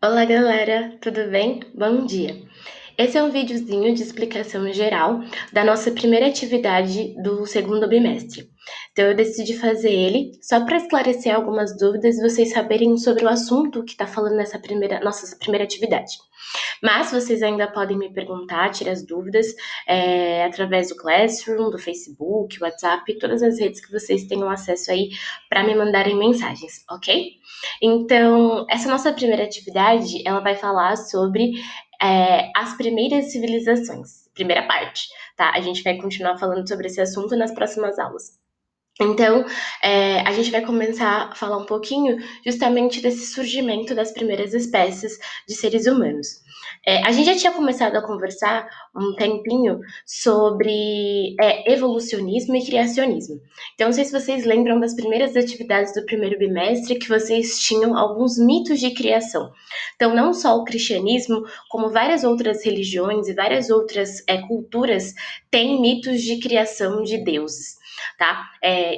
Olá galera, tudo bem? Bom dia! Esse é um videozinho de explicação geral da nossa primeira atividade do segundo bimestre. Então eu decidi fazer ele só para esclarecer algumas dúvidas e vocês saberem sobre o assunto que está falando nessa nossa primeira atividade. Mas vocês ainda podem me perguntar, tirar as dúvidas através do Classroom, do Facebook, WhatsApp, todas as redes que vocês tenham acesso aí para me mandarem mensagens, ok? Então, essa nossa primeira atividade, ela vai falar sobre as primeiras civilizações, primeira parte, tá? A gente vai continuar falando sobre esse assunto nas próximas aulas. Então, a gente vai começar a falar um pouquinho justamente desse surgimento das primeiras espécies de seres humanos. A gente já tinha começado a conversar um tempinho sobre evolucionismo e criacionismo. Então, não sei se vocês lembram das primeiras atividades do primeiro bimestre que vocês tinham alguns mitos de criação. Então, não só o cristianismo, como várias outras religiões e várias outras culturas têm mitos de criação de deuses. Tá?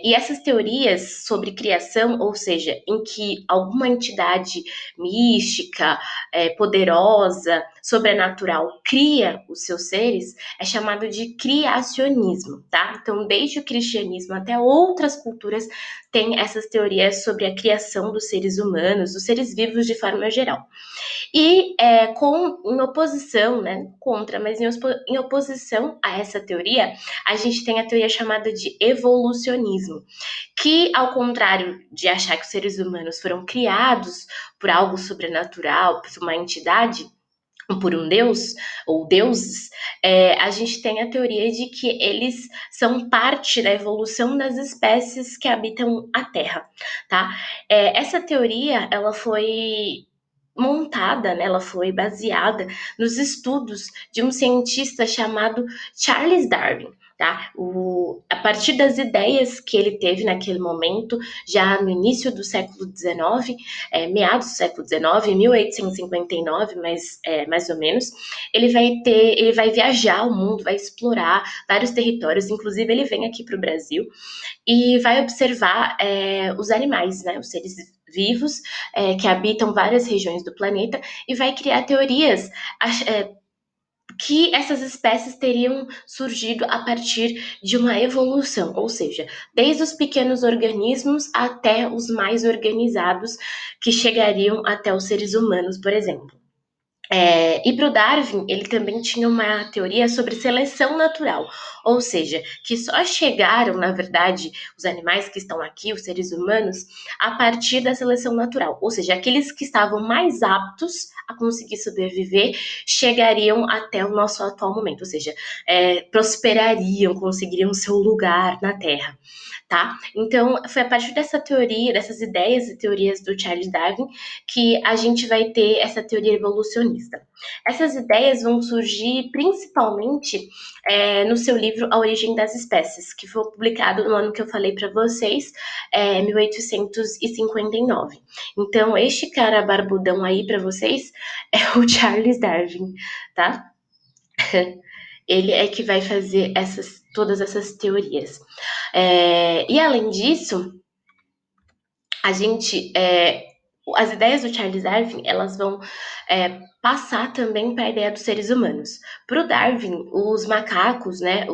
E essas teorias sobre criação, ou seja, em que alguma entidade mística, poderosa, sobrenatural cria os seus seres, é chamado de criacionismo, tá? Então, desde o cristianismo até outras culturas têm essas teorias sobre a criação dos seres humanos, dos seres vivos de forma geral. E em oposição, né, contra, mas em oposição a essa teoria, a gente tem a teoria chamada de evolucionismo, que ao contrário de achar que os seres humanos foram criados por algo sobrenatural, por uma entidade, por um deus ou deuses, a gente tem a teoria de que eles são parte da evolução das espécies que habitam a Terra, tá? Essa teoria, ela foi montada, né, ela foi baseada nos estudos de um cientista chamado Charles Darwin. Tá? A partir das ideias que ele teve naquele momento, já no início do século XIX, meados do século XIX, 1859, mais ou menos, ele vai viajar o mundo, vai explorar vários territórios, inclusive ele vem aqui para o Brasil e vai observar os animais, né, os seres vivos que habitam várias regiões do planeta e vai criar teorias que essas espécies teriam surgido a partir de uma evolução, ou seja, desde os pequenos organismos até os mais organizados que chegariam até os seres humanos, por exemplo. E para o Darwin, ele também tinha uma teoria sobre seleção natural, ou seja, que só chegaram, na verdade, os animais que estão aqui, os seres humanos, a partir da seleção natural, ou seja, aqueles que estavam mais aptos a conseguir sobreviver chegariam até o nosso atual momento, ou seja, prosperariam, conseguiriam seu lugar na Terra. Tá? Então, foi a partir dessa teoria, dessas ideias e teorias do Charles Darwin, que a gente vai ter essa teoria evolucionista. Essas ideias vão surgir principalmente no seu livro A Origem das Espécies, que foi publicado no ano que eu falei para vocês, 1859. Então, este cara barbudão aí para vocês é o Charles Darwin, tá? Ele é que vai fazer todas essas teorias. E além disso, a gente, as ideias do Charles Darwin, elas vão passar também para a ideia dos seres humanos. Para o Darwin, os macacos, né,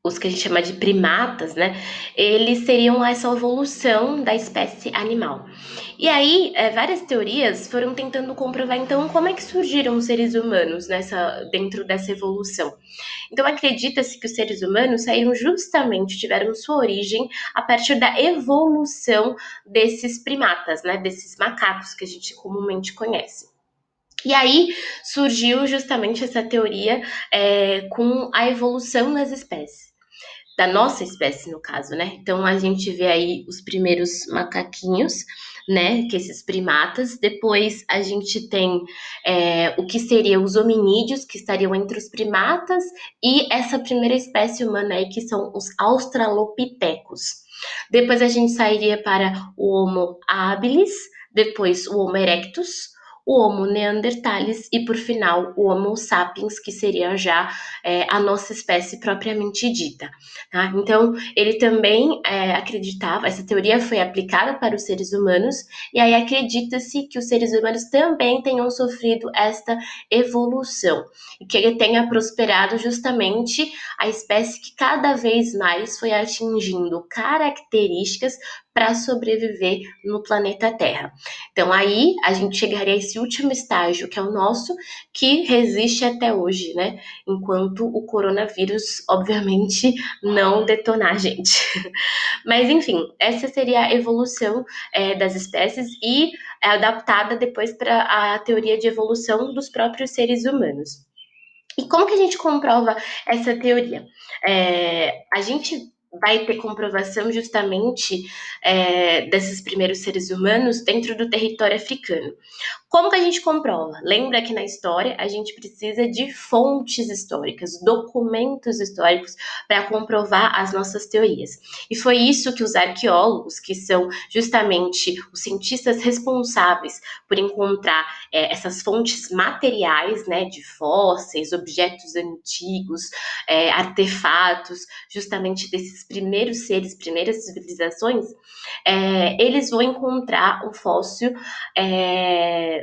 os que a gente chama de primatas, né, eles seriam essa evolução da espécie animal. E aí, várias teorias foram tentando comprovar, então, como é que surgiram os seres humanos dentro dessa evolução. Então, acredita-se que os seres humanos saíram justamente, tiveram sua origem a partir da evolução desses primatas, né, desses macacos que a gente comumente conhece. E aí surgiu justamente essa teoria com a evolução das espécies. Da nossa espécie, no caso, né? Então a gente vê aí os primeiros macaquinhos, né? Que esses primatas. Depois a gente tem o que seriam os hominídeos, que estariam entre os primatas, e essa primeira espécie humana aí, que são os australopitecos. Depois a gente sairia para o Homo habilis, depois o Homo erectus, o Homo neanderthalis e, por final, o Homo sapiens, que seria já a nossa espécie propriamente dita. Tá? Então, ele também acreditava, essa teoria foi aplicada para os seres humanos, e aí acredita-se que os seres humanos também tenham sofrido esta evolução, e que ele tenha prosperado justamente a espécie que cada vez mais foi atingindo características para sobreviver no planeta Terra. Então aí a gente chegaria a esse último estágio, que é o nosso, que resiste até hoje, né? Enquanto o coronavírus, obviamente, não detonar a gente. Mas enfim, essa seria a evolução das espécies e é adaptada depois para a teoria de evolução dos próprios seres humanos. E como que a gente comprova essa teoria? A gente vai ter comprovação justamente desses primeiros seres humanos dentro do território africano. Como que a gente comprova? Lembra que na história a gente precisa de fontes históricas, documentos históricos para comprovar as nossas teorias. E foi isso que os arqueólogos, que são justamente os cientistas responsáveis por encontrar essas fontes materiais, né, de fósseis, objetos antigos, artefatos, justamente desses primeiros seres, primeiras civilizações, eles vão encontrar um fóssil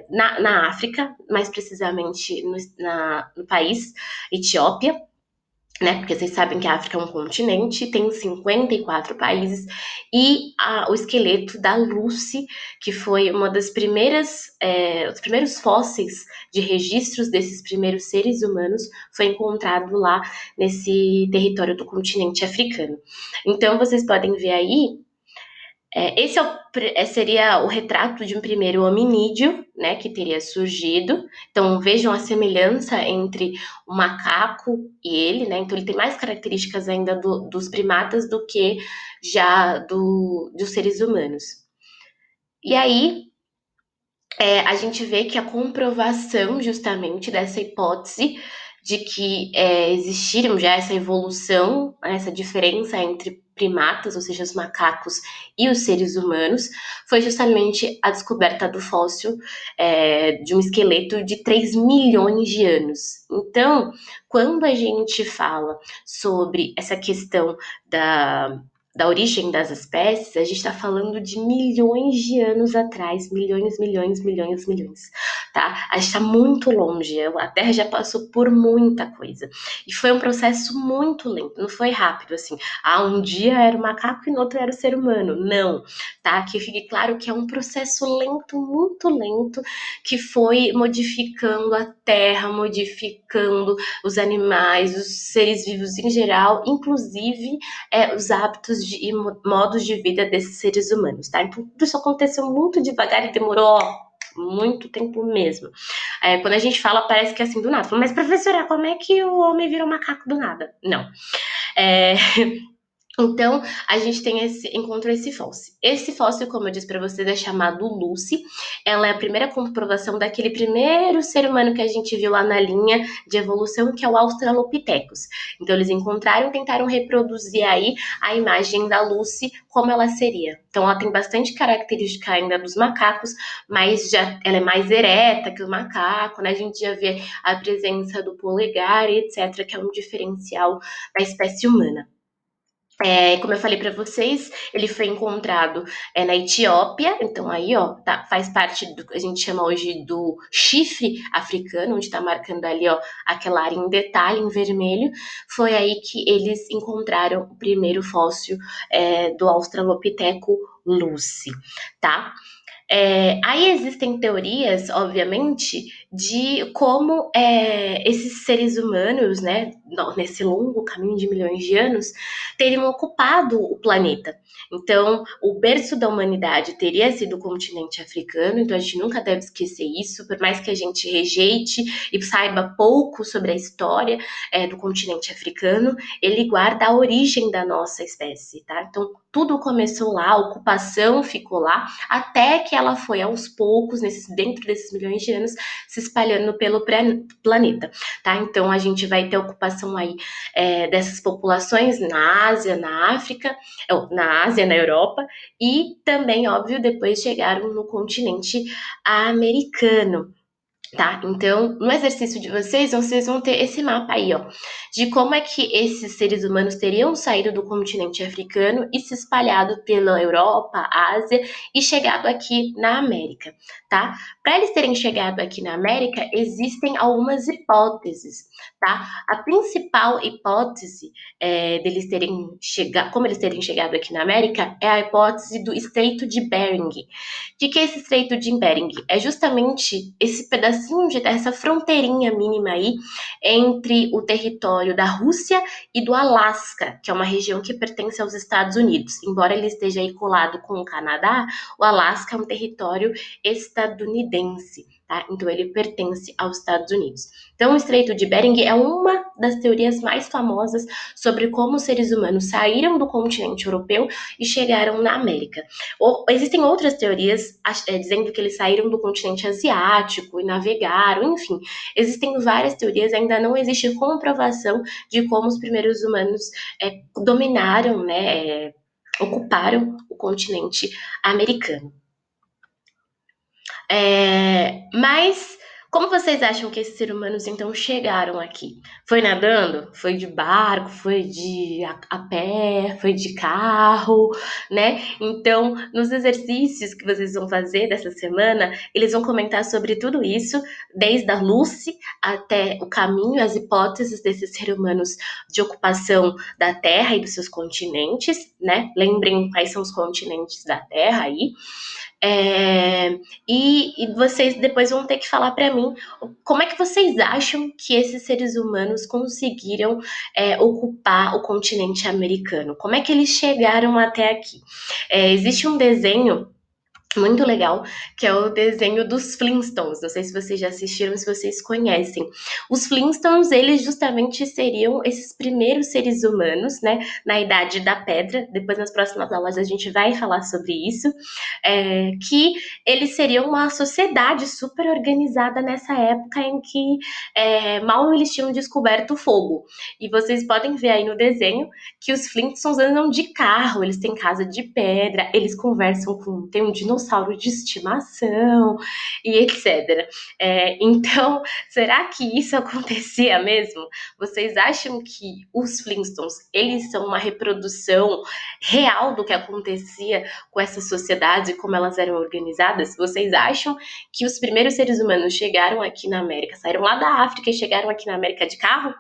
na África, mais precisamente no país Etiópia, né? Porque vocês sabem que a África é um continente, tem 54 países, e o esqueleto da Lucy, que foi uma das primeiras, os primeiros fósseis de registros desses primeiros seres humanos, foi encontrado lá nesse território do continente africano. Então vocês podem ver aí esse seria o retrato de um primeiro hominídeo, né, que teria surgido. Então vejam a semelhança entre o macaco e ele, né? Então ele tem mais características ainda dos primatas do que já dos seres humanos. E aí a gente vê que a comprovação justamente dessa hipótese de que existiram já essa evolução, essa diferença entre primatas, ou seja, os macacos e os seres humanos, foi justamente a descoberta do fóssil de um esqueleto de 3 milhões de anos. Então, quando a gente fala sobre essa questão da origem das espécies, a gente está falando de milhões de anos atrás, milhões, milhões, milhões, milhões, tá? A gente está muito longe, a Terra já passou por muita coisa. E foi um processo muito lento, não foi rápido, assim. Um dia era o macaco e no outro era o ser humano. Não, tá? Que fique claro que é um processo lento, muito lento, que foi modificando a Terra, modificando os animais, os seres vivos em geral, inclusive os hábitos e modos de vida desses seres humanos, tá? Então, tudo isso aconteceu muito devagar e demorou muito tempo mesmo. Quando a gente fala, parece que é assim do nada. Mas, professora, como é que o homem vira um macaco do nada? Não. Então, a gente encontrou esse fóssil. Esse fóssil, como eu disse para vocês, é chamado Lucy. Ela é a primeira comprovação daquele primeiro ser humano que a gente viu lá na linha de evolução, que é o Australopithecus. Então, eles encontraram e tentaram reproduzir aí a imagem da Lucy como ela seria. Então, ela tem bastante característica ainda dos macacos, mas ela é mais ereta que o macaco, né? A gente já vê a presença do polegar, etc., que é um diferencial da espécie humana. Como eu falei para vocês, ele foi encontrado na Etiópia, então aí faz parte do que a gente chama hoje do chifre africano, onde está marcando ali aquela área em detalhe em vermelho. Foi aí que eles encontraram o primeiro fóssil do Australopithecus lucy, tá? Aí existem teorias, obviamente, de como esses seres humanos, né, nesse longo caminho de milhões de anos, teriam ocupado o planeta. Então, o berço da humanidade teria sido o continente africano, então a gente nunca deve esquecer isso, por mais que a gente rejeite e saiba pouco sobre a história do continente africano, ele guarda a origem da nossa espécie, tá? Então, tudo começou lá, a ocupação ficou lá, até que ela foi aos poucos, dentro desses milhões de anos, se espalhando pelo planeta, tá? Então a gente vai ter ocupação aí dessas populações na Ásia, na África, na Ásia, na Europa, e também, óbvio, depois chegaram no continente americano. tá? Então, no exercício de vocês vão ter esse mapa aí, ó, de como é que esses seres humanos teriam saído do continente africano e se espalhado pela Europa, Ásia e chegado aqui na América, tá? Para eles terem chegado aqui na América, existem algumas hipóteses, tá? A principal hipótese deles terem chegado, como eles terem chegado aqui na América, é a hipótese do Estreito de Bering. Que é esse Estreito de Bering? É justamente esse pedacinho de essa fronteirinha mínima aí entre o território da Rússia e do Alasca, que é uma região que pertence aos Estados Unidos. Embora ele esteja aí colado com o Canadá, o Alasca é um território estadunidense. Tá? Então ele pertence aos Estados Unidos. Então o Estreito de Bering é uma das teorias mais famosas sobre como os seres humanos saíram do continente europeu e chegaram na América. Existem outras teorias dizendo que eles saíram do continente asiático e navegaram, enfim. Existem várias teorias, ainda não existe comprovação de como os primeiros humanos dominaram, né, ocuparam o continente americano. Mas como vocês acham que esses seres humanos então chegaram aqui? Foi nadando? Foi de barco? Foi de a pé? Foi de carro? Né? Então, nos exercícios que vocês vão fazer dessa semana, eles vão comentar sobre tudo isso, desde a Lucy até o caminho, as hipóteses desses seres humanos de ocupação da Terra e dos seus continentes, né? Lembrem quais são os continentes da Terra aí. E vocês depois vão ter que falar para mim como é que vocês acham que esses seres humanos conseguiram ocupar o continente americano? Como é que eles chegaram até aqui? Existe um desenho muito legal, que é o desenho dos Flintstones. Não sei se vocês já assistiram, se vocês conhecem. Os Flintstones, eles justamente seriam esses primeiros seres humanos, né, na Idade da Pedra. Depois, nas próximas aulas, a gente vai falar sobre isso. Que eles seriam uma sociedade super organizada nessa época em que mal eles tinham descoberto o fogo. E vocês podem ver aí no desenho que os Flintstones andam de carro, eles têm casa de pedra, eles conversam com, tem um dinossauro de estimação e etc. Então, será que isso acontecia mesmo? Vocês acham que os Flintstones, eles são uma reprodução real do que acontecia com essa sociedade, como elas eram organizadas? Vocês acham que os primeiros seres humanos chegaram aqui na América, saíram lá da África e chegaram aqui na América de carro?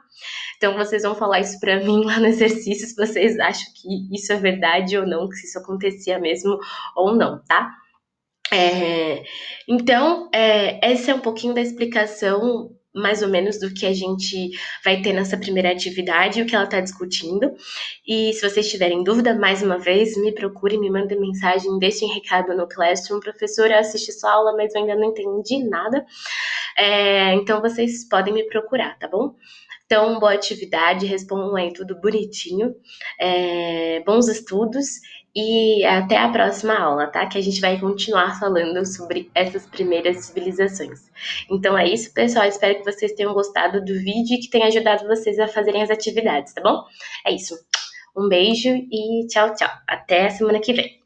Então vocês vão falar isso para mim lá no exercício, se vocês acham que isso é verdade ou não, que isso acontecia mesmo ou não, tá? Então, essa é um pouquinho da explicação, mais ou menos, do que a gente vai ter nessa primeira atividade e o que ela está discutindo. E se vocês tiverem dúvida, mais uma vez, me procurem, me mandem mensagem, deixem recado no Classroom. Professora, eu assisti sua aula, mas eu ainda não entendi nada. Então, vocês podem me procurar, tá bom? Então, boa atividade, respondam aí tudo bonitinho. Bons estudos e até a próxima aula, tá? Que a gente vai continuar falando sobre essas primeiras civilizações. Então é isso, pessoal. Espero que vocês tenham gostado do vídeo e que tenha ajudado vocês a fazerem as atividades, tá bom? É isso. Um beijo e tchau, tchau. Até a semana que vem.